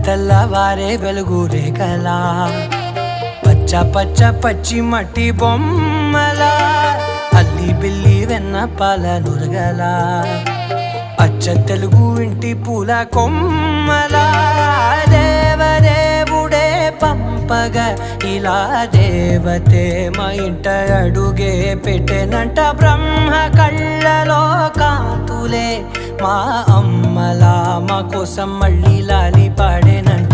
తెల్లవారే వెలుగు రేఖలా పచ్చ పచ్చ పచ్చి మట్టి బొమ్మలా అల్లి బిల్లి వెన్న పాల నురగలా అచ్చ తెలుగు ఇంటి పూల కొమ్మలా దేవదేవుడే పంపగా ఇలా దేవతే మా ఇంట అడుగే పెట్టెనంట బ్రహ్మ కళ్ళలో కాంతులే మా అమ్మలా మా కోసం మళ్ళీ లాలి పాడేనంట.